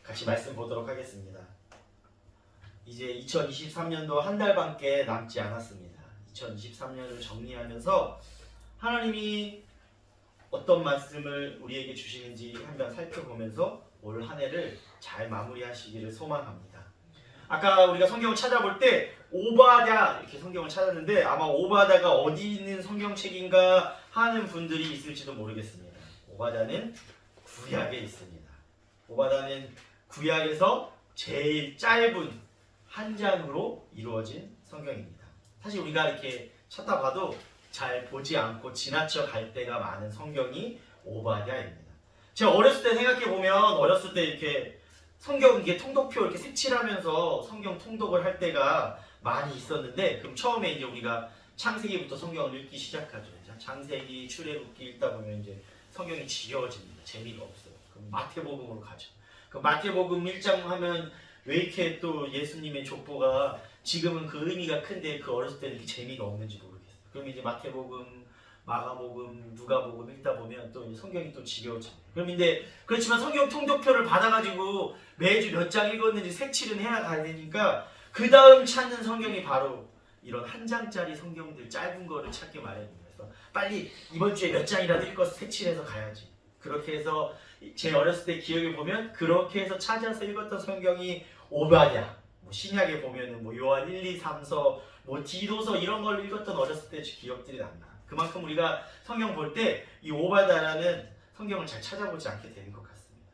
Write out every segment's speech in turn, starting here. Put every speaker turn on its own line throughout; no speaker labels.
같이 말씀 보도록 하겠습니다. 이제 2023년도 한 달밖에 남지 않았습니다. 2023년을 정리하면서 하나님이 어떤 말씀을 우리에게 주시는지 한번 살펴보면서 올 한 해를 잘 마무리하시기를 소망합니다. 아까 우리가 성경을 찾아볼 때 오바댜 이렇게 성경을 찾았는데 아마 오바댜가 어디 있는 성경책인가 하는 분들이 있을지도 모르겠습니다. 오바댜는 구약에 있습니다. 오바댜는 구약에서 제일 짧은 한 장으로 이루어진 성경입니다. 사실 우리가 이렇게 찾다 봐도 잘 보지 않고 지나쳐 갈 때가 많은 성경이 오바댜입니다. 제가 어렸을 때 생각해 보면 어렸을 때 이렇게 성경 이게 통독표 이렇게 색칠하면서 성경 통독을 할 때가 많이 있었는데 그럼 처음에 이제 우리가 창세기부터 성경을 읽기 시작하죠. 창세기, 출애굽기 읽다 보면 이제 성경이 지겨워집니다. 재미가 없어요. 그럼 마태복음으로 가죠. 그 마태복음 1장 하면 왜 이렇게 또 예수님의 족보가 지금은 그 의미가 큰데 그 어렸을 때는 이렇게 재미가 없는지 모르겠어요. 그럼 이제 마태복음, 마가복음, 누가복음 읽다 보면 또 이제 성경이 또 지겨워집니다. 그럼 이제 그렇지만 성경 통독표를 받아가지고 매주 몇 장 읽었는지 색칠은 해야 가야 되니까 그 다음 찾는 성경이 바로 이런 한 장짜리 성경들 짧은 거를 찾기 마련입니다. 그래서 빨리 이번 주에 몇 장이라도 읽어서 색칠해서 가야지. 그렇게 해서 제 어렸을 때 기억에 보면 그렇게 해서 찾아서 읽었던 성경이 오바댜, 신약에 보면은 요한 1, 2, 3서, 디도서 이런 걸 읽었던 어렸을 때 기억들이 납니다. 그만큼 우리가 성경 볼 때 이 오바댜라는 성경을 잘 찾아보지 않게 되는 것 같습니다.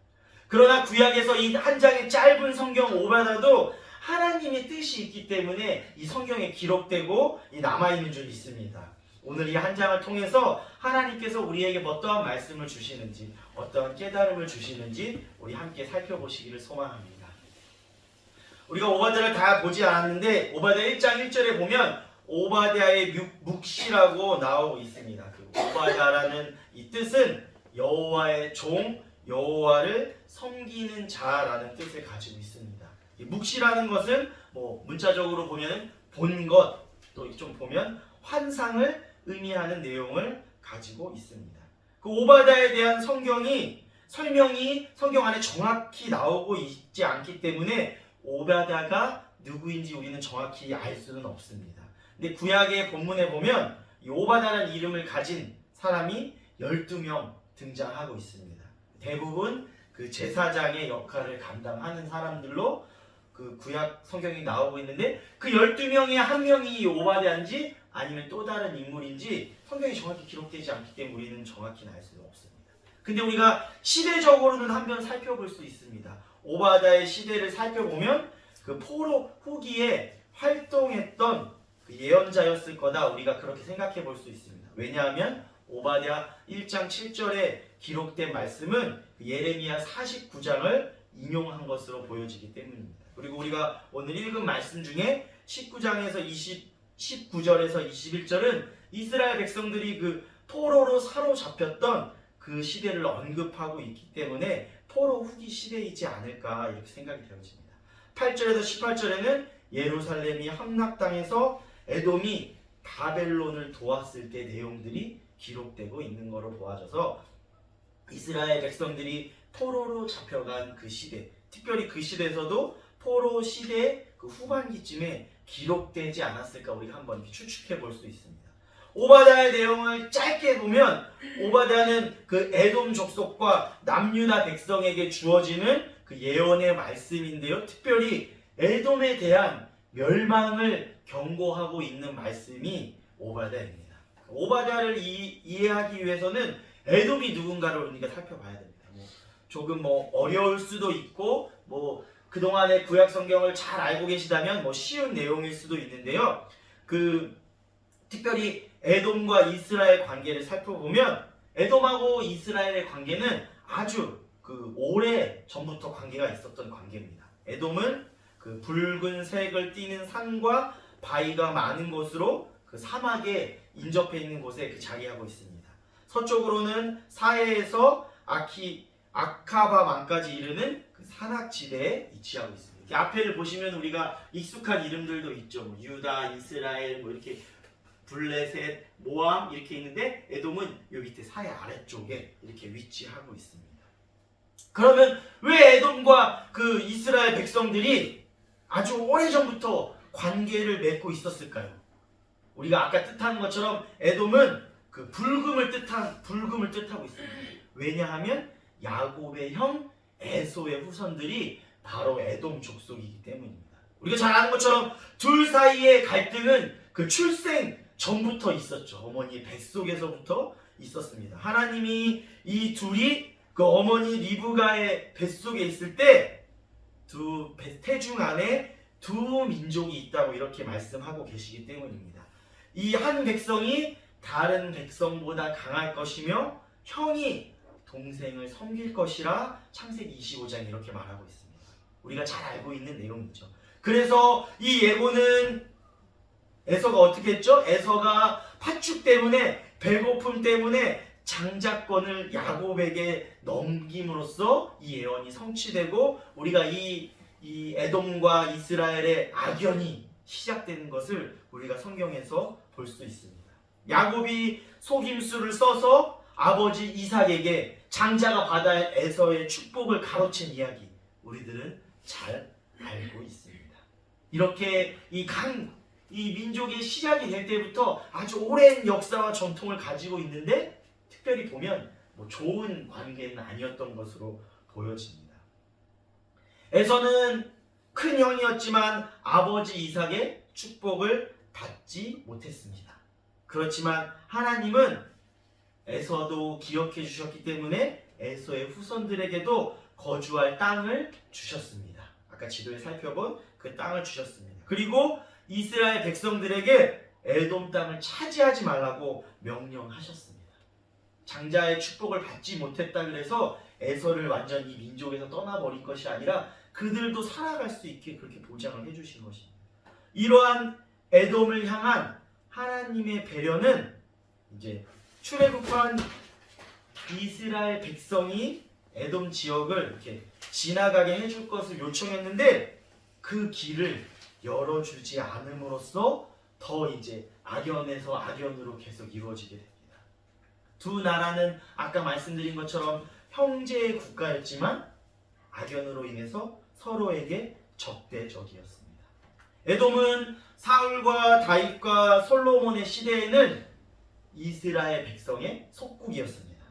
그러나 구약에서 이 한 장의 짧은 성경 오바댜도 하나님의 뜻이 있기 때문에 이 성경에 기록되고 남아있는 줄 믿습니다. 오늘 이 한 장을 통해서 하나님께서 우리에게 어떠한 말씀을 주시는지 어떠한 깨달음을 주시는지 우리 함께 살펴보시기를 소망합니다. 우리가 오바댜를 다 보지 않았는데 오바댜 1장 1절에 보면 오바댜의 묵시라고 나오고 있습니다. 그 오바댜라는 이 뜻은 여호와의 종, 여호와를 섬기는 자라는 뜻을 가지고 있습니다. 이 묵시라는 것은 문자적으로 보면 본 것, 또 좀 보면 환상을 의미하는 내용을 가지고 있습니다. 그 오바댜에 대한 설명이 성경 안에 정확히 나오고 있지 않기 때문에 오바댜가 누구인지 우리는 정확히 알 수는 없습니다. 근데 구약의 본문에 보면 이 오바댜라는 이름을 가진 사람이 12명 등장하고 있습니다. 대부분 그 제사장의 역할을 감당하는 사람들로 그 구약 성경이 나오고 있는데 그 12명의 한 명이 오바댜인지 아니면 또 다른 인물인지 성경이 정확히 기록되지 않기 때문에 우리는 정확히는 알 수는 없습니다. 근데 우리가 시대적으로는 한번 살펴볼 수 있습니다. 오바댜의 시대를 살펴보면 그 포로 후기에 활동했던 그 예언자였을 거다 우리가 그렇게 생각해 볼 수 있습니다. 왜냐하면 오바댜 1장 7절에 기록된 말씀은 예레미야 49장을 인용한 것으로 보여지기 때문입니다. 그리고 우리가 오늘 읽은 말씀 중에 19장에서 19절에서 21절은 이스라엘 백성들이 그 포로로 사로잡혔던 그 시대를 언급하고 있기 때문에 포로 후기 시대이지 않을까 이렇게 생각이 되어집니다. 8절에서 18절에는 예루살렘이 함락당해서 에돔이 바벨론을 도왔을 때 내용들이 기록되고 있는 것으로 보아져서 이스라엘 백성들이 포로로 잡혀간 그 시대, 특별히 그 시대에서도 포로 시대 그 후반기쯤에 기록되지 않았을까 우리가 한번 추측해 볼 수 있습니다. 오바댜의 내용을 짧게 보면 오바댜는 그 에돔 족속과 남유다 백성에게 주어지는 그 예언의 말씀인데요. 특별히 에돔에 대한 멸망을 경고하고 있는 말씀이 오바댜입니다. 오바댜를 이해하기 위해서는 에돔이 누군가를 우리가 살펴봐야 됩니다. 조금 어려울 수도 있고 그동안의 구약 성경을 잘 알고 계시다면 쉬운 내용일 수도 있는데요. 특별히 에돔과 이스라엘 관계를 살펴보면 에돔하고 이스라엘의 관계는 아주 오래 전부터 관계가 있었던 관계입니다. 에돔은 그 붉은색을 띠는 산과 바위가 많은 곳으로 그 사막에 인접해 있는 곳에 자리하고 있습니다. 서쪽으로는 사해에서 아카바만까지 이르는 그 산악지대에 위치하고 있습니다. 앞에를 보시면 우리가 익숙한 이름들도 있죠. 유다, 이스라엘, 이렇게 블레셋, 모함 이렇게 있는데 에돔은 요 밑에 사해 아래쪽에 이렇게 위치하고 있습니다. 그러면 왜 에돔과 그 이스라엘 백성들이 아주 오래전부터 관계를 맺고 있었을까요? 우리가 아까 뜻한 것처럼 에돔은 그 불금을 뜻하고 있습니다. 왜냐하면 야곱의 형 에서의 후손들이 바로 에돔 족속이기 때문입니다. 우리가 잘 아는 것처럼 둘 사이의 갈등은 그 출생 전부터 있었죠. 어머니의 뱃속에서부터 있었습니다. 하나님이 이 둘이 그 어머니 리브가의 뱃속에 있을 때 두 태중 안에 두 민족이 있다고 이렇게 말씀하고 계시기 때문입니다. 이 한 백성이 다른 백성보다 강할 것이며 형이 동생을 섬길 것이라 창세기 25장 이렇게 말하고 있습니다. 우리가 잘 알고 있는 내용이죠. 그래서 이 예고는 에서가 어떻게 했죠? 에서가 팥죽 때문에 배고픔 때문에 장자권을 야곱에게 넘김으로써 이 예언이 성취되고 우리가 이 에돔과 이스라엘의 악연이 시작되는 것을 우리가 성경에서 볼 수 있습니다. 야곱이 속임수를 써서 아버지 이삭에게 장자가 받아야 할 에서의 축복을 가로챈 이야기 우리들은 잘 알고 있습니다. 이렇게 이 민족의 시작이 될 때부터 아주 오랜 역사와 전통을 가지고 있는데 특별히 보면 좋은 관계는 아니었던 것으로 보여집니다. 에서는 큰 형이었지만 아버지 이삭의 축복을 받지 못했습니다. 그렇지만 하나님은 에서도 기억해 주셨기 때문에 에서의 후손들에게도 거주할 땅을 주셨습니다. 아까 지도에 살펴본 그 땅을 주셨습니다. 그리고 이스라엘 백성들에게 에돔 땅을 차지하지 말라고 명령하셨습니다. 장자의 축복을 받지 못했다 그래서 에서를 완전히 민족에서 떠나버린 것이 아니라 그들도 살아갈 수 있게 그렇게 보장을 해주신 것입니다. 이러한 에돔을 향한 하나님의 배려는 이제 출애굽한 이스라엘 백성이 에돔 지역을 이렇게 지나가게 해줄 것을 요청했는데 그 길을 열어주지 않음으로써 더 이제 악연에서 악연으로 계속 이루어지게 됩니다. 두 나라는 아까 말씀드린 것처럼 형제의 국가였지만 악연으로 인해서 서로에게 적대적이었습니다. 에돔은 사울과 다윗과 솔로몬의 시대에는 이스라엘 백성의 속국이었습니다.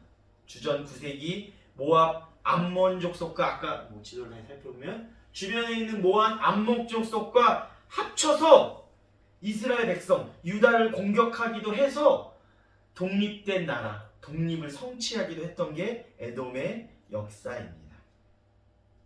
주전 9세기 모압 암몬 족속과 아까 지도를 살펴보면 주변에 있는 모압 암몬 족속과 합쳐서 이스라엘 백성 유다를 공격하기도 해서 독립된 나라, 독립을 성취하기도 했던 게 에돔의 역사입니다.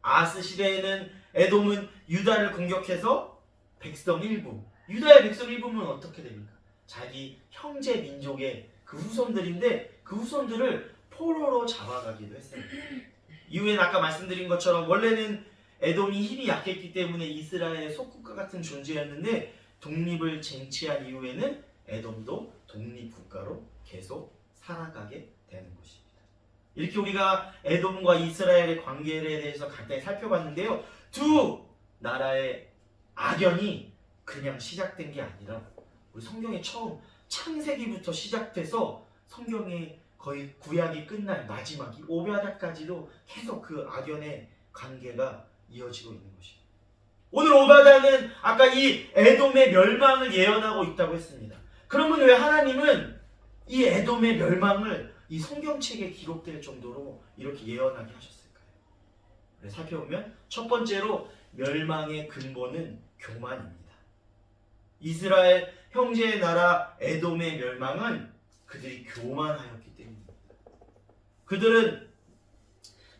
아하스 시대에는 에돔은 유다를 공격해서 백성 일부, 유다의 백성 일부는 어떻게 됩니까? 자기 형제 민족의 그 후손들인데 그 후손들을 포로로 잡아가기도 했습니다. 이후엔 아까 말씀드린 것처럼 원래는 에돔이 힘이 약했기 때문에 이스라엘의 속국가 같은 존재였는데 독립을 쟁취한 이후에는 에돔도 독립국가로 계속 살아가게 되는 것입니다. 이렇게 우리가 에돔과 이스라엘의 관계에 대해서 간단히 살펴봤는데요. 두 나라의 악연이 그냥 시작된 게 아니라 우리 성경의 처음 창세기부터 시작돼서 성경의 거의 구약이 끝날 마지막 이 오바다까지도 계속 그 악연의 관계가 이어지고 있는 것입니다. 오늘 오바다는 아까 이 에돔의 멸망을 예언하고 있다고 했습니다. 그러면 왜 하나님은 이 에돔의 멸망을 이 성경책에 기록될 정도로 이렇게 예언하게 하셨을까요? 살펴보면 첫 번째로 멸망의 근본은 교만입니다. 이스라엘 형제의 나라 에돔의 멸망은 그들이 교만하였기 때문입니다. 그들은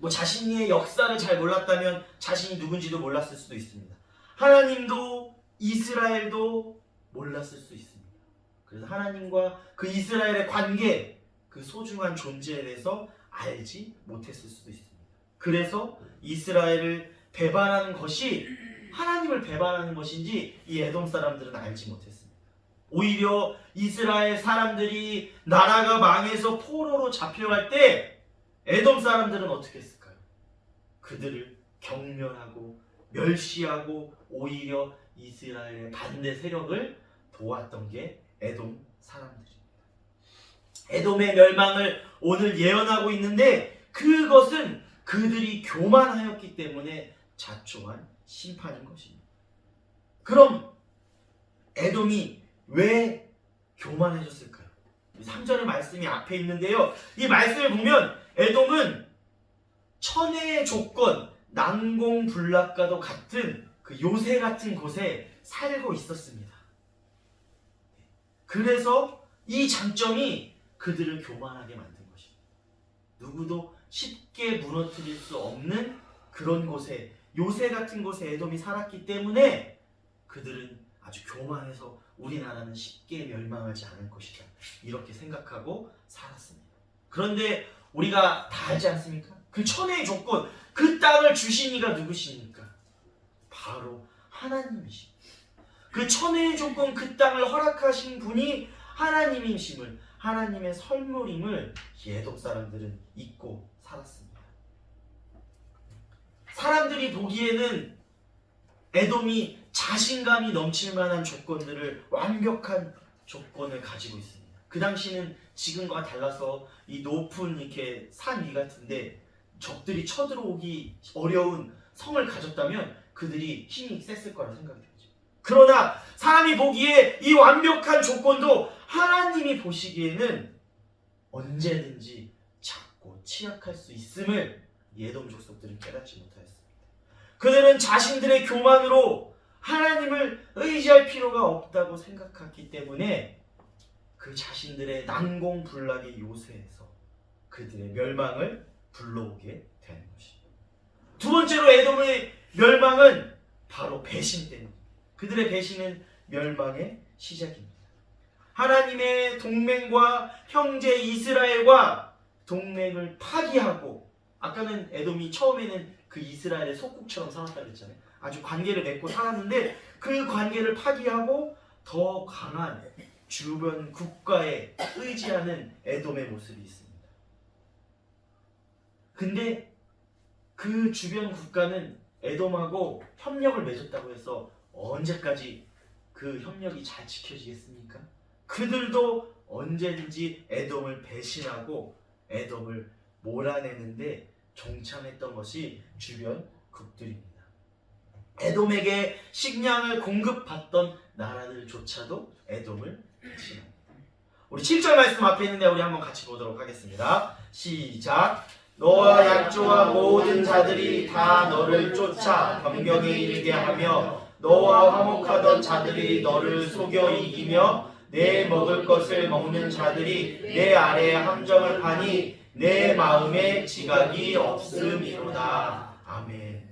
자신의 역사를 잘 몰랐다면 자신이 누군지도 몰랐을 수도 있습니다. 하나님도 이스라엘도 몰랐을 수 있습니다. 그래서 하나님과 그 이스라엘의 관계, 그 소중한 존재에 대해서 알지 못했을 수도 있습니다. 그래서 이스라엘을 배반하는 것이 하나님을 배반하는 것인지 이 에돔 사람들은 알지 못했습니다. 오히려 이스라엘 사람들이 나라가 망해서 포로로 잡혀갈 때 에돔 사람들은 어떻게 했을까요? 그들을 경멸하고 멸시하고 오히려 이스라엘의 반대 세력을 도왔던 게 에돔 사람들입니다. 에돔의 멸망을 오늘 예언하고 있는데 그것은 그들이 교만하였기 때문에 자초한 심판인 것입니다. 그럼 에돔이 왜 교만해졌을까요? 3절의 말씀이 앞에 있는데요. 이 말씀을 보면 에돔은 천혜의 조건, 난공불락과도 같은 그 요새 같은 곳에 살고 있었습니다. 그래서 이 장점이 그들을 교만하게 만든 것입니다. 누구도 쉽게 무너뜨릴 수 없는 그런 곳에, 요새 같은 곳에 에돔이 살았기 때문에 그들은 아주 교만해서 우리나라는 쉽게 멸망하지 않을 것이다, 이렇게 생각하고 살았습니다. 그런데 우리가 다 알지 않습니까? 그 천혜의 조건, 그 땅을 주신 이가 누구십니까? 바로 하나님이십니다. 그 천혜의 조건, 그 땅을 허락하신 분이 하나님이심을, 하나님의 선물임을 에돔 사람들은 잊고 살았습니다. 사람들이 보기에는 에돔이 자신감이 넘칠 만한 조건들을, 완벽한 조건을 가지고 있습니다. 그 당시는 지금과 달라서 이 높은 이렇게 산 위 같은데 적들이 쳐들어오기 어려운 성을 가졌다면 그들이 힘이 셌을 거라 생각이 되죠. 그러나 사람이 보기에 이 완벽한 조건도 하나님이 보시기에는 언제든지 작고 취약할 수 있음을 에돔 족속들은 깨닫지 못하였습니다. 그들은 자신들의 교만으로 하나님을 의지할 필요가 없다고 생각했기 때문에 그 자신들의 난공불락의 요새에서 그들의 멸망을 불러오게 되는 것입니다. 두 번째로 에돔의 멸망은 바로 배신 때문입니다. 그들의 배신은 멸망의 시작입니다. 하나님의 동맹과 형제 이스라엘과 동맹을 파기하고, 아까는 에돔이 처음에는 그 이스라엘의 속국처럼 살았다고 했잖아요. 아주 관계를 맺고 살았는데 그 관계를 파기하고 더 강한 주변 국가에 의지하는 에돔의 모습이 있습니다. 근데 그 주변 국가는 에돔하고 협력을 맺었다고 해서 언제까지 그 협력이 잘 지켜지겠습니까? 그들도 언제든지 에돔을 배신하고 에돔을 몰아내는데 동참했던 것이 주변 국들입니다. 에돔에게 식량을 공급받던 나라들조차도 에돔을 배신합니다. 우리 7절 말씀 앞에 있는데 우리 한번 같이 보도록 하겠습니다. 시작. 너와 약조와 모든 자들이 다 너를 쫓아 변경에 이르게 하며 너와 화목하던 자들이 너를 속여 이기며 내 먹을 것을 먹는 자들이 내 아래에 함정을 파니 내 마음에 지각이 없음이로다. 아멘.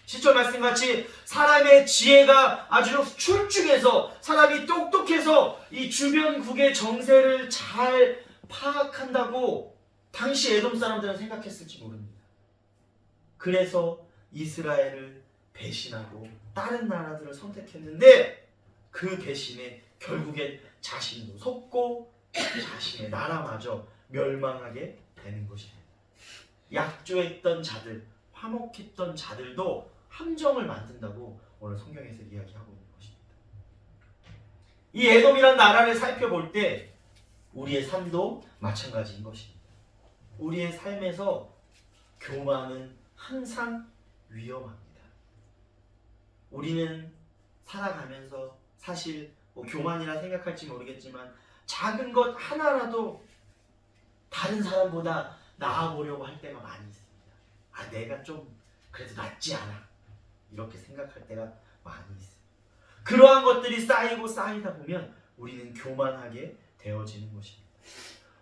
7절 말씀같이 사람의 지혜가 아주 출중해서, 사람이 똑똑해서 이 주변국의 정세를 잘 파악한다고 당시 에돔 사람들은 생각했을지 모릅니다. 그래서 이스라엘을 배신하고 다른 나라들을 선택했는데 그 배신에 결국엔 자신도 속고 자신의 나라마저 멸망하게 되는 것입니다. 약조했던 자들, 화목했던 자들도 함정을 만든다고 오늘 성경에서 이야기하고 있는 것입니다. 이 에돔이란 나라를 살펴볼 때 우리의 삶도 마찬가지인 것입니다. 우리의 삶에서 교만은 항상 위험합니다. 우리는 살아가면서 사실 교만이라 생각할지 모르겠지만 작은 것 하나라도 다른 사람보다 나아 보려고 할 때가 많이 있습니다. 아, 내가 좀 그래도 낫지 않아, 이렇게 생각할 때가 많이 있습니다. 그러한 것들이 쌓이고 쌓이다 보면 우리는 교만하게 되어지는 것입니다.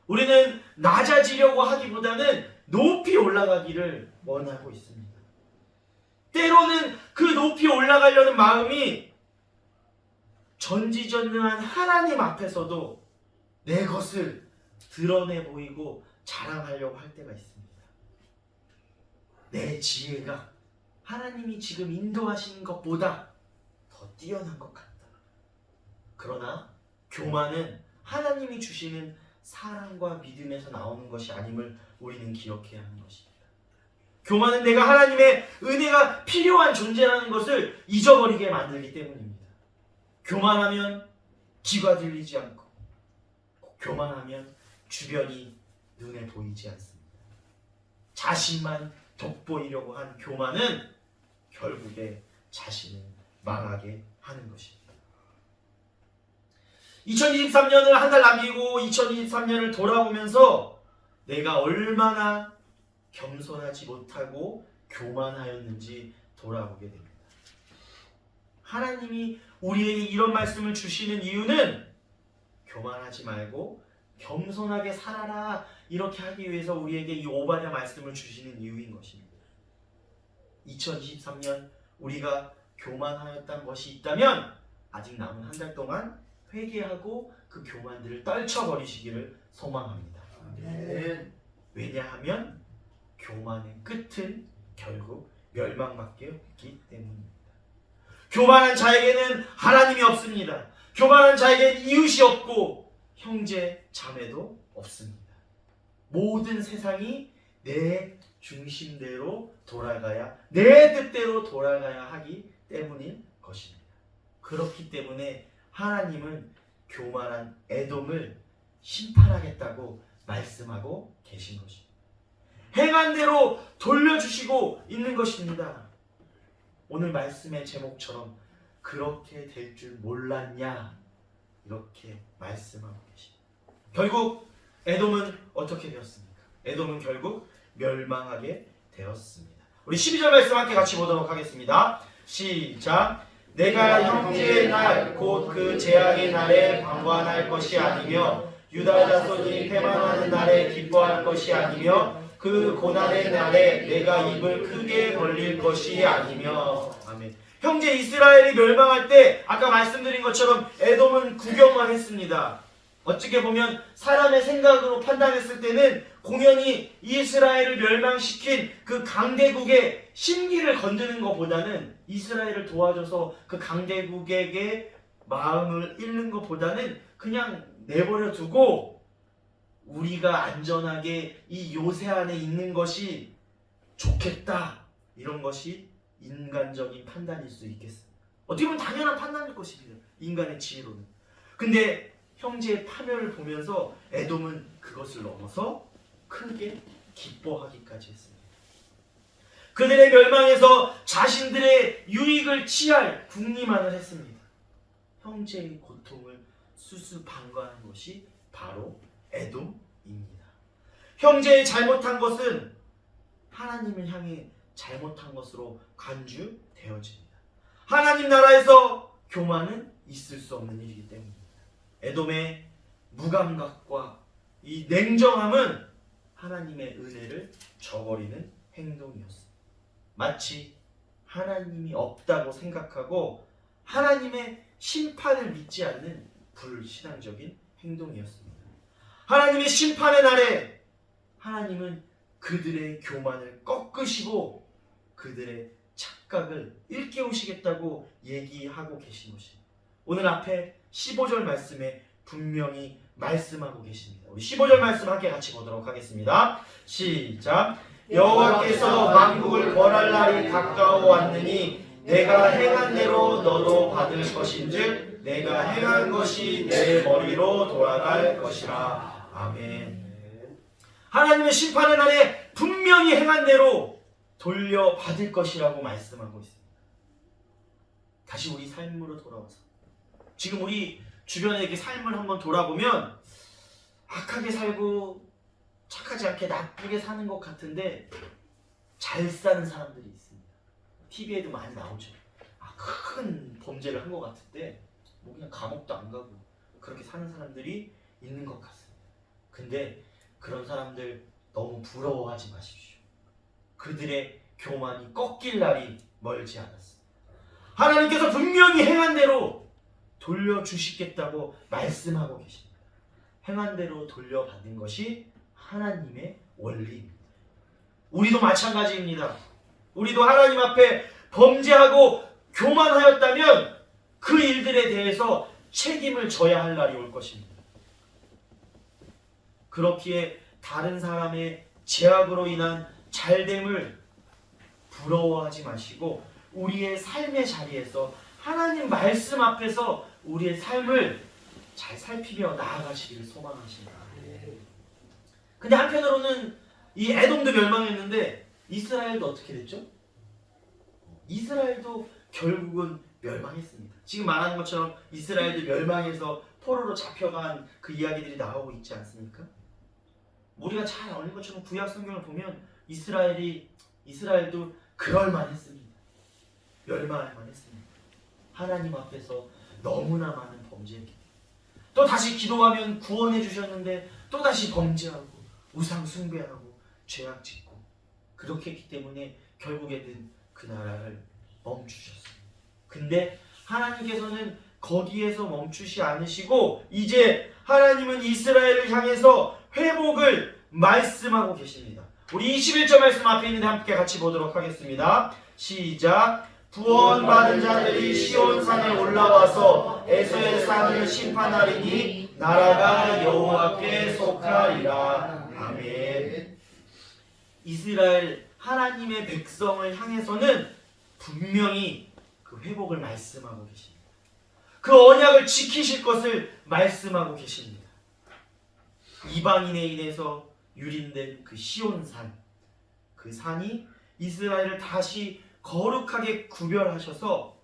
우리는 낮아지려고 하기보다는 높이 올라가기를 원하고 있습니다. 때로는 그 높이 올라가려는 마음이 전지전능한 하나님 앞에서도 내 것을 드러내 보이고 자랑하려고 할 때가 있습니다. 내 지혜가 하나님이 지금 인도하시는 것보다 더 뛰어난 것 같다. 그러나 교만은 하나님이 주시는 사랑과 믿음에서 나오는 것이 아님을 우리는 기억해야 하는 것입니다. 교만은 내가 하나님의 은혜가 필요한 존재라는 것을 잊어버리게 만들기 때문입니다. 교만하면 귀가 들리지 않고, 교만하면 주변이 눈에 보이지 않습니다. 자신만 돋보이려고 한 교만은 결국에 자신을 망하게 하는 것입니다. 2023년을 한 달 남기고 2023년을 돌아보면서 내가 얼마나 겸손하지 못하고 교만하였는지 돌아보게 됩니다. 하나님이 우리에게 이런 말씀을 주시는 이유는 교만하지 말고 겸손하게 살아라 이렇게 하기 위해서 우리에게 이 오바댜 말씀을 주시는 이유인 것입니다. 2023년 우리가 교만하였던 것이 있다면 아직 남은 한 달 동안 회개하고 그 교만들을 떨쳐버리시기를 소망합니다. 왜냐하면 교만의 끝은 결국 멸망밖에 없기 때문입니다. 교만한 자에게는 하나님이 없습니다. 교만한 자에게는 이웃이 없고 형제 자매도 없습니다. 모든 세상이 내 중심대로 돌아가야, 내 뜻대로 돌아가야 하기 때문인 것입니다. 그렇기 때문에 하나님은 교만한 에돔을 심판하겠다고 말씀하고 계신 것입니다. 행한 대로 돌려주시고 있는 것입니다. 오늘 말씀의 제목처럼 그렇게 될 줄 몰랐냐 이렇게 말씀하고 계십니다. 결국 에돔은 어떻게 되었습니까? 에돔은 결국 멸망하게 되었습니다. 우리 12절 말씀 함께 같이 보도록 하겠습니다. 시작. 내가 형제의 날 곧 그 재앙의 날에 방관할 것이 아니며 유다 자손이 패망하는 날에 기뻐할 것이 아니며 그 고난의 날에 내가 입을 크게 벌릴 것이 아니며. 아멘. 형제 이스라엘이 멸망할 때 아까 말씀드린 것처럼 에돔은 구경만 했습니다. 어떻게 보면 사람의 생각으로 판단했을 때는 공연히 이스라엘을 멸망시킨 그 강대국의 심기를 건드는 것보다는, 이스라엘을 도와줘서 그 강대국에게 마음을 잃는 것보다는 그냥 내버려 두고 우리가 안전하게 이 요새 안에 있는 것이 좋겠다, 이런 것이 인간적인 판단일 수 있겠습니다. 어떻게 보면 당연한 판단일 것입니다, 인간의 지혜로는. 근데 형제의 파멸을 보면서 에돔은 그것을 넘어서 크게 기뻐하기까지 했습니다. 그들의 멸망에서 자신들의 유익을 취할 궁리만을 했습니다. 형제의 고통을 수수방관한 것이 바로 에돔입니다. 형제의 잘못한 것은 하나님을 향해 잘못한 것으로 간주되어집니다. 하나님 나라에서 교만은 있을 수 없는 일이기 때문입니다. 에돔의 무감각과 이 냉정함은 하나님의 은혜를 저버리는 행동이었습니다. 마치 하나님이 없다고 생각하고 하나님의 심판을 믿지 않는 불신앙적인 행동이었습니다. 하나님의 심판의 날에 하나님은 그들의 교만을 꺾으시고 그들의 착각을 일깨우시겠다고 얘기하고 계신 것입니다. 오늘 앞에 15절 말씀에 분명히 말씀하고 계십니다. 우리 15절 말씀 함께 같이 보도록 하겠습니다. 시작. 여호와께서 만국을 벌할 날이 가까워 왔느니 내가 행한 대로 너도 받을 것인즉 내가 행한 것이 내 머리로 돌아갈 것이라. 아멘. 하나님의 심판의 날에 분명히 행한 대로 돌려받을 것이라고 말씀하고 있습니다. 다시 우리 삶으로 돌아와서 지금 우리 주변에 이렇게 삶을 한번 돌아보면 악하게 살고 착하지 않게 나쁘게 사는 것 같은데 잘 사는 사람들이 있습니다. TV에도 많이 나오죠. 큰 범죄를 한 것 같은데 뭐 그냥 감옥도 안 가고 그렇게 사는 사람들이 있는 것 같습니다. 근데 그런 사람들 너무 부러워하지 마십시오. 그들의 교만이 꺾일 날이 멀지 않았습니다. 하나님께서 분명히 행한 대로 돌려주시겠다고 말씀하고 계십니다. 행한 대로 돌려받는 것이 하나님의 원리입니다. 우리도 마찬가지입니다. 우리도 하나님 앞에 범죄하고 교만하였다면 그 일들에 대해서 책임을 져야 할 날이 올 것입니다. 그렇기에 다른 사람의 제약으로 인한 잘됨을 부러워하지 마시고 우리의 삶의 자리에서 하나님 말씀 앞에서 우리의 삶을 잘 살피며 나아가시기를 소망하십니다. 근데 한편으로는 이 에돔도 멸망했는데 이스라엘도 어떻게 됐죠? 이스라엘도 결국은 멸망했습니다. 지금 말하는 것처럼 이스라엘도 멸망해서 포로로 잡혀간 그 이야기들이 나오고 있지 않습니까? 우리가 잘 아는 것처럼 구약 성경을 보면 이스라엘도 그럴만했습니다. 멸망할만 했습니다. 하나님 앞에서 너무나 많은 범죄했기 때문에. 또 다시 기도하면 구원해 주셨는데 또 다시 범죄하고 우상 숭배하고 죄악 짓고 그렇게 했기 때문에 결국에는 그 나라를 멈추셨어요. 근데 하나님께서는 거기에서 멈추시 않으시고 이제 하나님은 이스라엘을 향해서 회복을 말씀하고 계십니다. 우리 21절 말씀 앞에 있는데 함께 같이 보도록 하겠습니다. 시작. 구원받은 자들이 시온산에 올라와서 에서의 산을 심판하리니 나라가 여호와께 속하리라. 아멘. 이스라엘 하나님의 백성을 향해서는 분명히 그 회복을 말씀하고 계십니다. 그 언약을 지키실 것을 말씀하고 계십니다. 이방인에 인해서 유린된 그 시온산, 그 산이 이스라엘을 다시 거룩하게 구별하셔서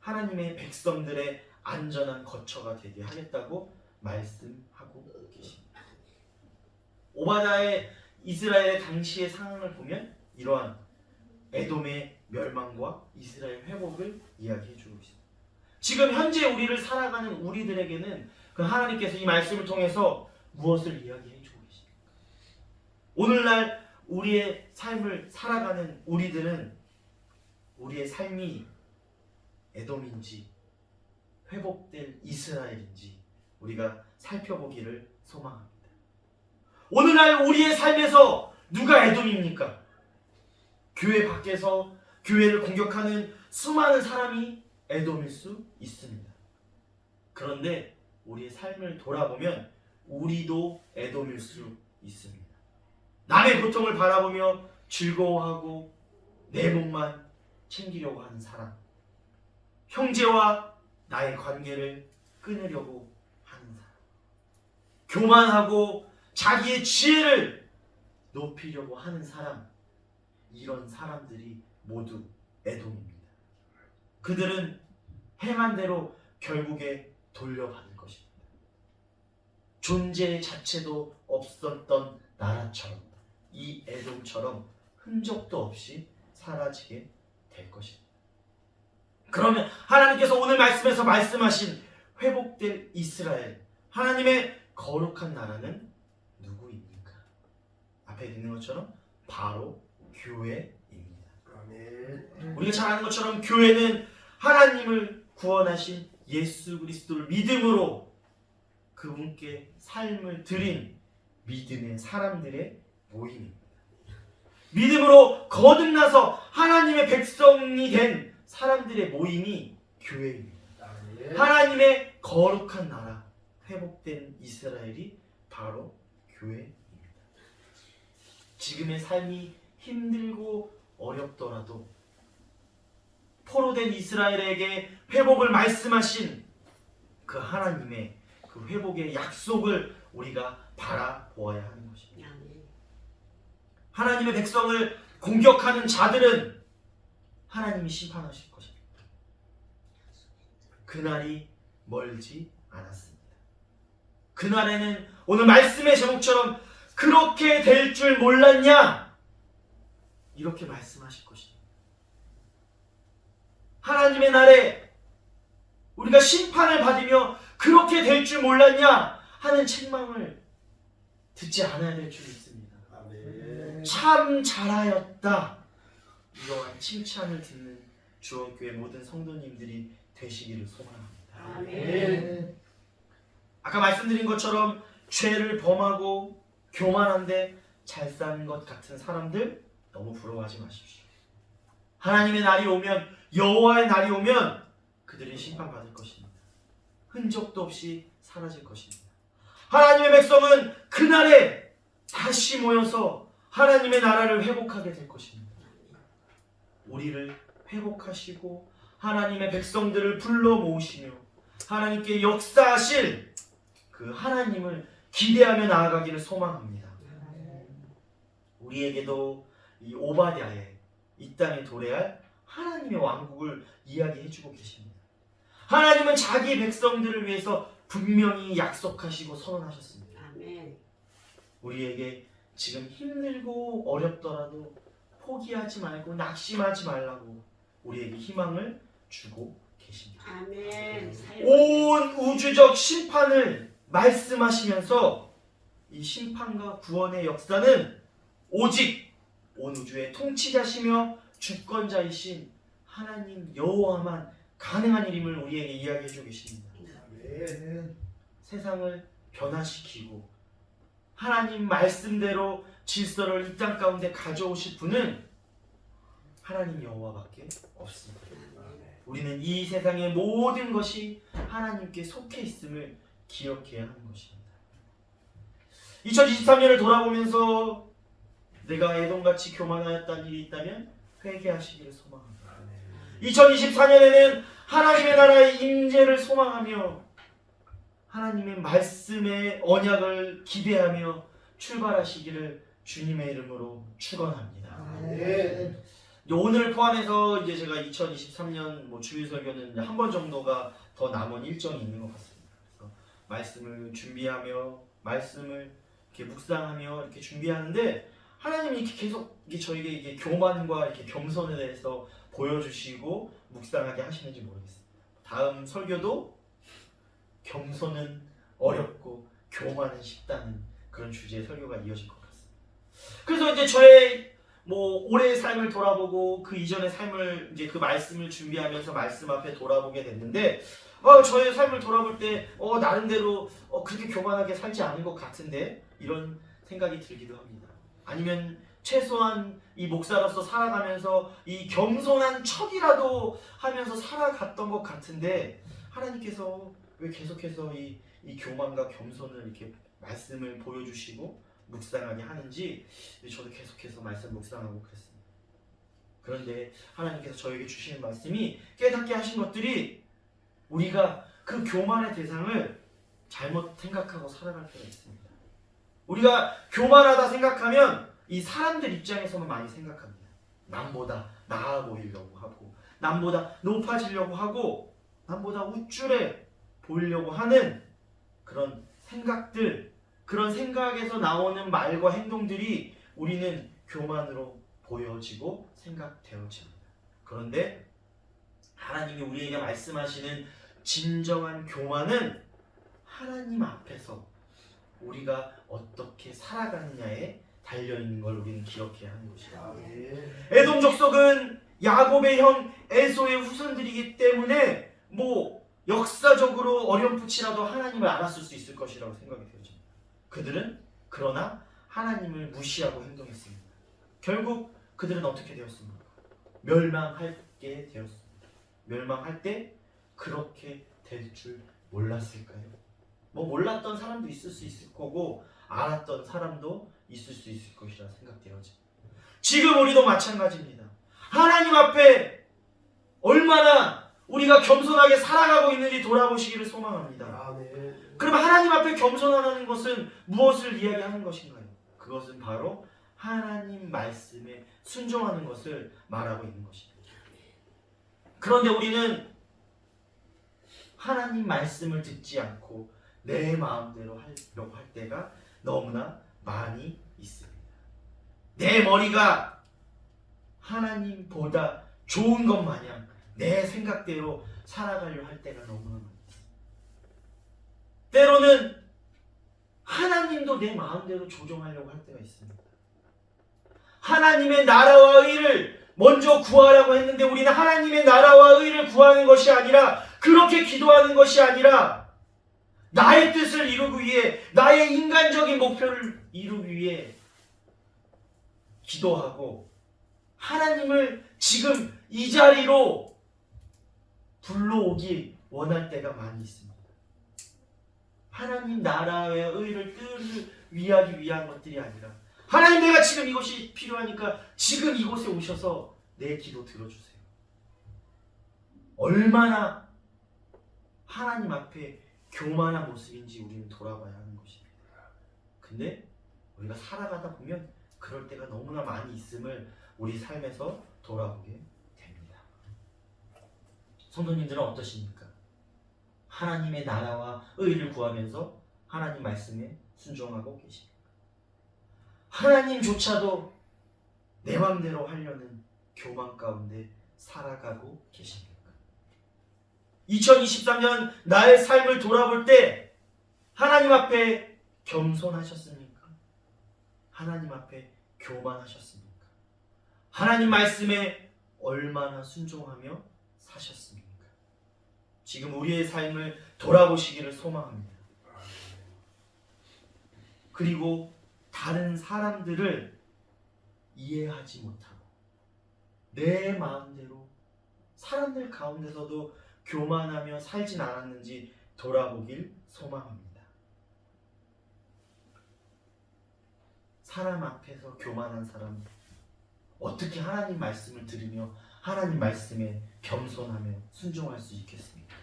하나님의 백성들의 안전한 거처가 되게 하겠다고 말씀하고 계십니다. 오바댜의 이스라엘의 당시의 상황을 보면 이러한 에돔의 멸망과 이스라엘 회복을 이야기해 주고 있습니다. 지금 현재 우리를 살아가는 우리들에게는 그 하나님께서 이 말씀을 통해서 무엇을 이야기해 주고 계십니까? 오늘날 우리의 삶을 살아가는 우리들은 우리의 삶이 에돔인지 회복될 이스라엘인지 우리가 살펴보기를 소망합니다. 오늘날 우리의 삶에서 누가 에돔입니까? 교회 밖에서 교회를 공격하는 수많은 사람이 에돔일 수 있습니다. 그런데 우리의 삶을 돌아보면 우리도 에돔일 수 있습니다. 남의 고통을 바라보며 즐거워하고 내 몸만 챙기려고 하는 사람, 형제와 나의 관계를 끊으려고 하는 사람, 교만하고 자기의 지혜를 높이려고 하는 사람, 이런 사람들이 모두 에돔입니다. 그들은 행한 대로 결국에 돌려받을 것입니다. 존재 자체도 없었던 나라처럼 이 에돔처럼 흔적도 없이 사라지게 될 것입니다. 그러면 하나님께서 오늘 말씀에서 말씀하신 회복될 이스라엘, 하나님의 거룩한 나라는 누구입니까? 앞에 있는 것처럼 바로 교회입니다.
아멘.
우리가 잘 아는 것처럼 교회는 하나님을 구원하신 예수 그리스도를 믿음으로 그분께 삶을 드린 믿음의 사람들의 모임입니다. 믿음으로 거듭나서 하나님의 백성이 된 사람들의 모임이 교회입니다.
아멘.
하나님의 거룩한 나라, 회복된 이스라엘이 바로 교회입니다. 지금의 삶이 힘들고 어렵더라도 포로된 이스라엘에게 회복을 말씀하신 그 하나님의 그 회복의 약속을 우리가 바라보아야 하는 것입니다. 하나님의 백성을 공격하는 자들은 하나님이 심판하실 것입니다. 그날이 멀지 않았습니다. 그날에는 오늘 말씀의 제목처럼 그렇게 될 줄 몰랐냐? 이렇게 말씀하실 것입니다. 하나님의 날에 우리가 심판을 받으며 그렇게 될 줄 몰랐냐 하는 책망을 듣지 않아야 될 줄 믿습니다.
아멘.
참 잘하였다. 이러한 칭찬을 듣는 주원교회 모든 성도님들이 되시기를 소망합니다.
아멘.
아까 말씀드린 것처럼 죄를 범하고 교만한데 잘 사는 것 같은 사람들 너무 부러워하지 마십시오. 하나님의 날이 오면, 여호와의 날이 오면 그들이 심판받을 것입니다. 흔적도 없이 사라질 것입니다. 하나님의 백성은 그날에 다시 모여서 하나님의 나라를 회복하게 될 것입니다. 우리를 회복하시고 하나님의 백성들을 불러 모으시며 하나님께 역사하실 그 하나님을 기대하며 나아가기를 소망합니다. 우리에게도 이 오바댜의 이 땅에 도래할 하나님의 왕국을 이야기해주고 계십니다. 하나님은 자기 백성들을 위해서 분명히 약속하시고 선언하셨습니다.
아멘.
우리에게 지금 힘들고 어렵더라도 포기하지 말고 낙심하지 말라고 우리에게 희망을 주고 계십니다.
아멘.
온 우주적 심판을 말씀하시면서 이 심판과 구원의 역사는 오직 온 우주의 통치자시며 주권자이신 하나님 여호와만 가능한 일임을 우리에게 이야기해주고 계십니다.
아멘.
세상을 변화시키고 하나님 말씀대로 질서를 이 땅 가운데 가져오실 분은 하나님 여호와밖에 없습니다. 우리는 이 세상의 모든 것이 하나님께 속해 있음을 기억해야 하는 것입니다. 2023년을 돌아보면서 내가 애동같이 교만하였다는 일이 있다면 회개하시기를 소망합니다. 2024년에는 하나님의 나라의 임재를 소망하며 하나님의 말씀의 언약을 기대하며 출발하시기를 주님의 이름으로 축원합니다.
아멘.
오늘 포함해서 이제 제가 2023년 주일 설교는 한 번 정도가 더 남은 일정이 있는 것 같습니다. 그래서 말씀을 준비하며 말씀을 이렇게 묵상하며 이렇게 준비하는데 하나님이 이렇게 계속 저에게 이게 교만과 이렇게 겸손에 대해서 보여주시고 묵상하게 하시는지 모르겠습니다. 다음 설교도 겸손은 어렵고 교만은 쉽다는 그런 주제의 설교가 이어질 것 같습니다. 그래서 이제 저의 올해의 삶을 돌아보고 그 이전의 삶을 이제 그 말씀을 준비하면서 말씀 앞에 돌아보게 됐는데 저의 삶을 돌아볼 때 나름대로 그렇게 교만하게 살지 않은 것 같은데 이런 생각이 들기도 합니다. 아니면 최소한 이 목사로서 살아가면서 이 겸손한 척이라도 하면서 살아갔던 것 같은데 하나님께서 왜 계속해서 이 교만과 겸손을 이렇게 말씀을 보여주시고 묵상하게 하는지 저도 계속해서 말씀 묵상하고 그랬습니다. 그런데 하나님께서 저에게 주시는 말씀이 깨닫게 하신 것들이 우리가 그 교만의 대상을 잘못 생각하고 살아갈 때가 있습니다. 우리가 교만하다 생각하면 이 사람들 입장에서만 많이 생각합니다. 남보다 나아 보이려고 하고 남보다 높아지려고 하고 남보다 우쭐해 보이려고 하는 그런 생각들, 그런 생각에서 나오는 말과 행동들이 우리는 교만으로 보여지고 생각되어집니다. 그런데 하나님이 우리에게 말씀하시는 진정한 교만은 하나님 앞에서 우리가 어떻게 살아가느냐에 달려있는 걸 우리는 기억해야 하는 것입니다. 에돔 족속은 야곱의 형 에소의 후손들이기 때문에 역사적으로 어렴풋이라도 하나님을 알았을 수 있을 것이라고 생각이 되어집니다. 그들은 그러나 하나님을 무시하고 행동했습니다. 결국 그들은 어떻게 되었습니까? 멸망하게 되었습니다. 멸망할 때 그렇게 될 줄 몰랐을까요? 몰랐던 사람도 있을 수 있을 거고 알았던 사람도 있을 수 있을 것이라 생각되어집니다. 지금 우리도 마찬가지입니다. 하나님 앞에 얼마나 우리가 겸손하게 살아가고 있는지 돌아보시기를 소망합니다. 그럼 하나님 앞에 겸손하다는 것은 무엇을 이야기하는 것인가요? 그것은 바로 하나님 말씀에 순종하는 것을 말하고 있는 것입니다. 그런데 우리는 하나님 말씀을 듣지 않고 내 마음대로 하려고 할 때가 너무나 많이 있습니다. 내 머리가 하나님보다 좋은 것 마냥 내 생각대로 살아가려 할 때가 너무나 많습니다. 때로는 하나님도 내 마음대로 조종하려고 할 때가 있습니다. 하나님의 나라와 의를 먼저 구하라고 했는데 우리는 하나님의 나라와 의를 구하는 것이 아니라 그렇게 기도하는 것이 아니라 나의 뜻을 이루기 위해 나의 인간적인 목표를 이루기 위해 기도하고 하나님을 지금 이 자리로 불러오기 원할 때가 많이 있습니다. 하나님 나라의 의를 뜻을 위하기 위한 것들이 아니라 하나님 내가 지금 이것이 필요하니까 지금 이곳에 오셔서 내 기도 들어주세요. 얼마나 하나님 앞에 교만한 모습인지 우리는 돌아봐야 하는 것입니다. 근데 우리가 살아가다 보면 그럴 때가 너무나 많이 있음을 우리 삶에서 돌아보게 됩니다. 성도님들은 어떠십니까? 하나님의 나라와 의를 구하면서 하나님 말씀에 순종하고 계십니까? 하나님조차도 내 맘대로 하려는 교만 가운데 살아가고 계십니까? 2023년 나의 삶을 돌아볼 때 하나님 앞에 겸손하셨습니까? 하나님 앞에 교만하셨습니까? 하나님 말씀에 얼마나 순종하며 사셨습니까? 지금 우리의 삶을 돌아보시기를 소망합니다. 그리고 다른 사람들을 이해하지 못하고 내 마음대로 사람들 가운데서도 교만하며 살진 않았는지 돌아보길 소망합니다. 사람 앞에서 교만한 사람, 어떻게 하나님 말씀을 들으며 하나님 말씀에 겸손하며 순종할 수 있겠습니까?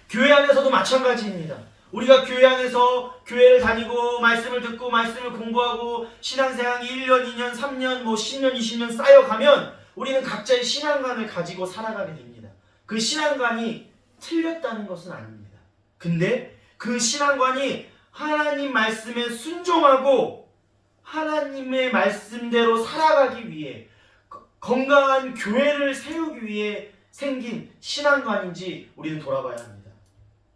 교회 안에서도 마찬가지입니다. 우리가 교회 안에서 교회를 다니고 말씀을 듣고 말씀을 공부하고 신앙생활이 1년, 2년, 3년, 10년, 20년 쌓여가면 우리는 각자의 신앙관을 가지고 살아가게 됩니다. 그 신앙관이 틀렸다는 것은 아닙니다. 근데 그 신앙관이 하나님 말씀에 순종하고 하나님의 말씀대로 살아가기 위해 건강한 교회를 세우기 위해 생긴 신앙관인지 우리는 돌아봐야 합니다.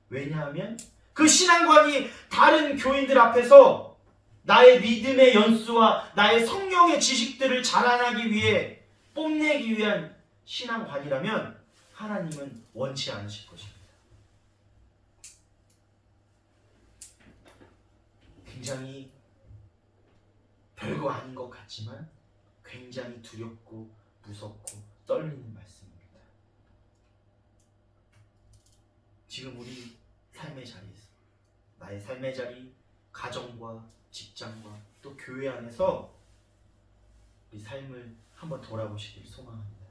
왜냐하면 그 신앙관이 다른 교인들 앞에서 나의 믿음의 연수와 나의 성령의 지식들을 자랑하기 위해 뽐내기 위한 신앙관이라면 하나님은 원치 않으실 것입니다. 굉장히 별거 아닌 것 같지만 굉장히 두렵고 무섭고 떨리는 말씀입니다. 지금 우리 삶의 자리에서 나의 삶의 자리, 가정과 직장과 또 교회 안에서 우리 삶을 한번 돌아보시길 소망합니다.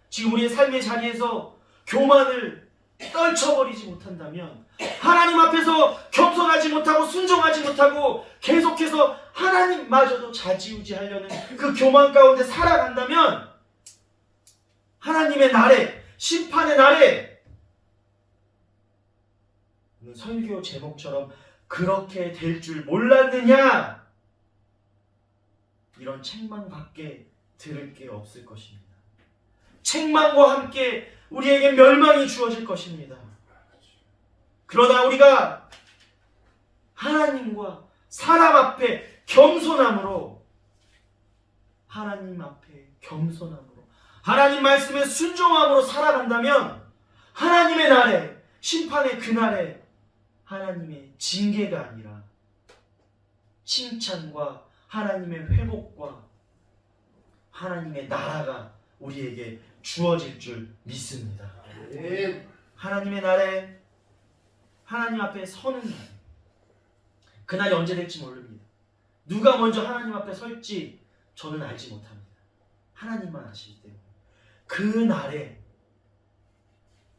지금 우리의 삶의 자리에서 교만을 떨쳐버리지 못한다면, 하나님 앞에서 겸손하지 못하고 순종하지 못하고 계속해서 하나님마저도 좌지우지하려는 그 교만 가운데 살아간다면 하나님의 날에, 심판의 날에 설교 제목처럼 그렇게 될 줄 몰랐느냐, 이런 책망밖에 들을 게 없을 것입니다. 책망과 함께 우리에게 멸망이 주어질 것입니다. 그러나 우리가 하나님과 사람 앞에 겸손함으로, 하나님 앞에 겸손함으로, 하나님 말씀에 순종함으로 살아간다면 하나님의 날에, 심판의 그날에 하나님의 징계가 아니라 칭찬과 하나님의 회복과 하나님의 나라가 우리에게 주어질 줄 믿습니다. 하나님의 날에, 하나님 앞에 서는 날, 그날이 언제 될지 모릅니다. 누가 먼저 하나님 앞에 설지 저는 알지 못합니다. 하나님만 아시기 때문에 그 날에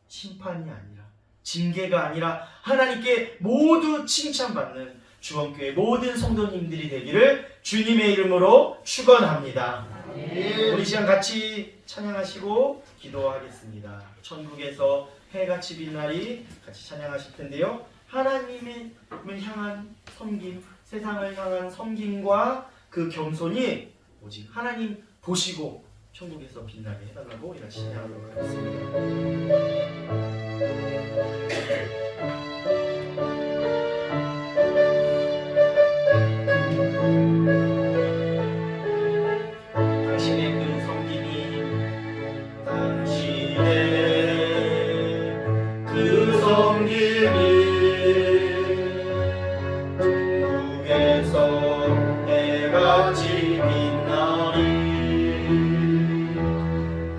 심판이 아니라, 징계가 아니라 하나님께 모두 칭찬받는 주원교회 모든 성도님들이 되기를 주님의 이름으로 축원합니다. 우리 시간 같이 찬양하시고 기도하겠습니다. 천국에서 해같이 빛나리 같이 찬양하실 텐데요. 하나님을 향한 섬김, 세상을 향한 섬김과 그 겸손이 오직 하나님 보시고 천국에서 빛나게 해달라고 우리가 찬양하도록 하겠습니다.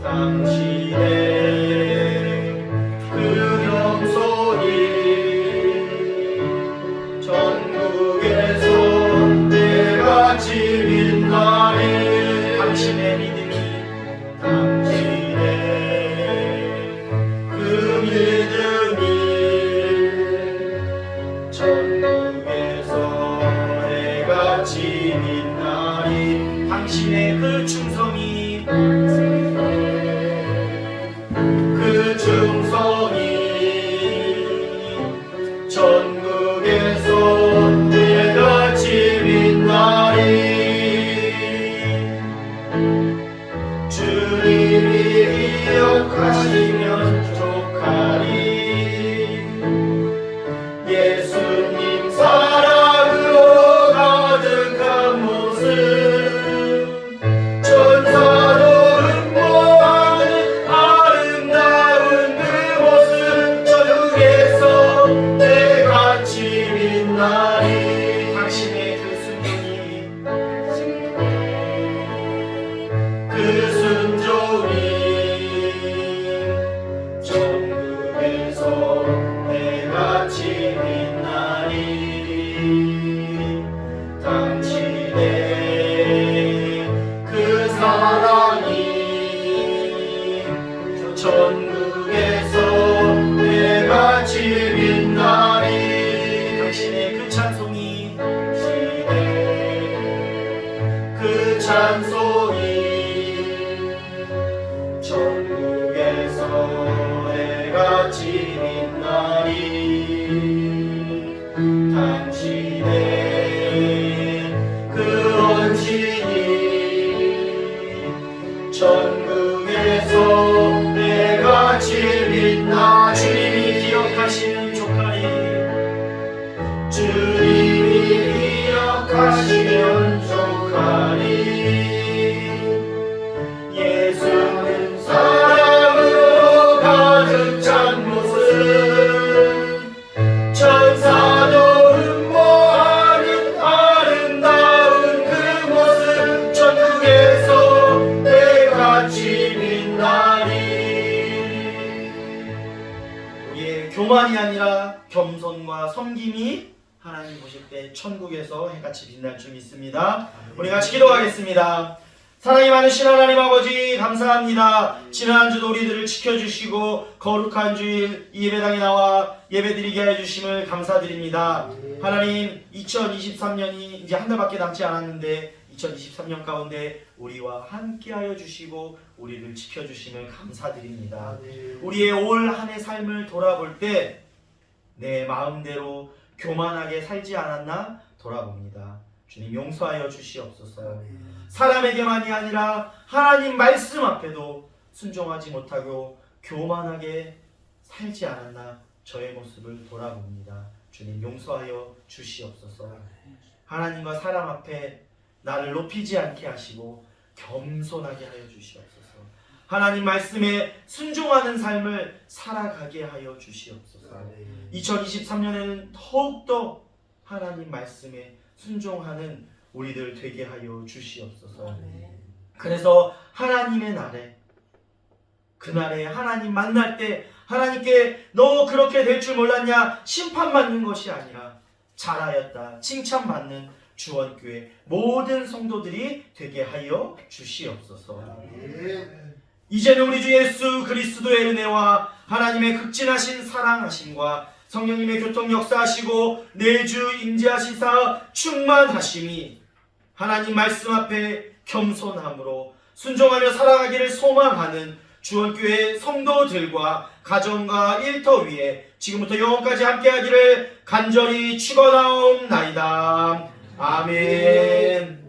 당신의 그 겸손이
당신의 그 충성이 그 충성이 전국에서 매일같이 빛나리. 주님이 기억하시면 족하리. 예수님 사랑으로 가득한 모습 천사도 흠모하는 아름다운 그 모습 전국에서 매일같이 빛나리. 당신의 그 순종이 전국에서 매일같이 빛나리. 당신의 그 사랑이 전국에서 매일같이 빛나리. 당신의 그 찬송이 그 찬송이 전국에서 매일같이 빛나리. 당신의 그 언신이 전국에서 매일같이 빛나. 주님이 기억하시는 족하리. 주님이 기억하시면 족하리. 예수는 사랑으로 가득 찬 모습 천사도 흠모하는 아름다운 그 모습 전국에서 매일같이 빛나리. 우리의 교만이 아니라 겸손과 섬김이 하나님 보실 때 천국에서 해같이 빛날 줄 믿습니다. 우리 같이 기도하겠습니다. 사랑이 많으신 하나님 아버지 감사합니다. 지난 한 주도 우리들을 지켜주시고 거룩한 주일 이 예배당에 나와 예배드리게 해주심을 감사드립니다. 하나님 2023년이 이제 한 달밖에 남지 않았는데 2023년 가운데 우리와 함께하여 주시고 우리를 지켜주심을 감사드립니다. 우리의 올 한 해 삶을 돌아볼 때 내 마음대로 교만하게 살지 않았나 돌아봅니다. 주님 용서하여 주시옵소서. 사람에게만이 아니라 하나님 말씀 앞에도 순종하지 못하고 교만하게 살지 않았나 저의 모습을 돌아봅니다. 주님 용서하여 주시옵소서. 하나님과 사람 앞에 나를 높이지 않게 하시고 겸손하게 하여 주시옵소서. 하나님 말씀에 순종하는 삶을 살아가게 하여 주시옵소서. 2023년에는 더욱더 하나님 말씀에 순종하는 우리들 되게 하여 주시옵소서. 그래서 하나님의 날에 그날에 하나님 만날 때 하나님께 너 그렇게 될 줄 몰랐냐 심판받는 것이 아니라 잘하였다 칭찬받는 주원교회 모든 성도들이 되게 하여 주시옵소서. 이제는 우리 주 예수 그리스도의 은혜와 하나님의 극진하신 사랑하심과 성령님의 교통 역사하시고 내주 임재하시사 충만하심이 하나님 말씀 앞에 겸손함으로 순종하며 살아가기를 소망하는 주원교회 성도들과 가정과 일터 위에 지금부터 영원까지 함께하기를 간절히 축원하옵나이다. 아멘.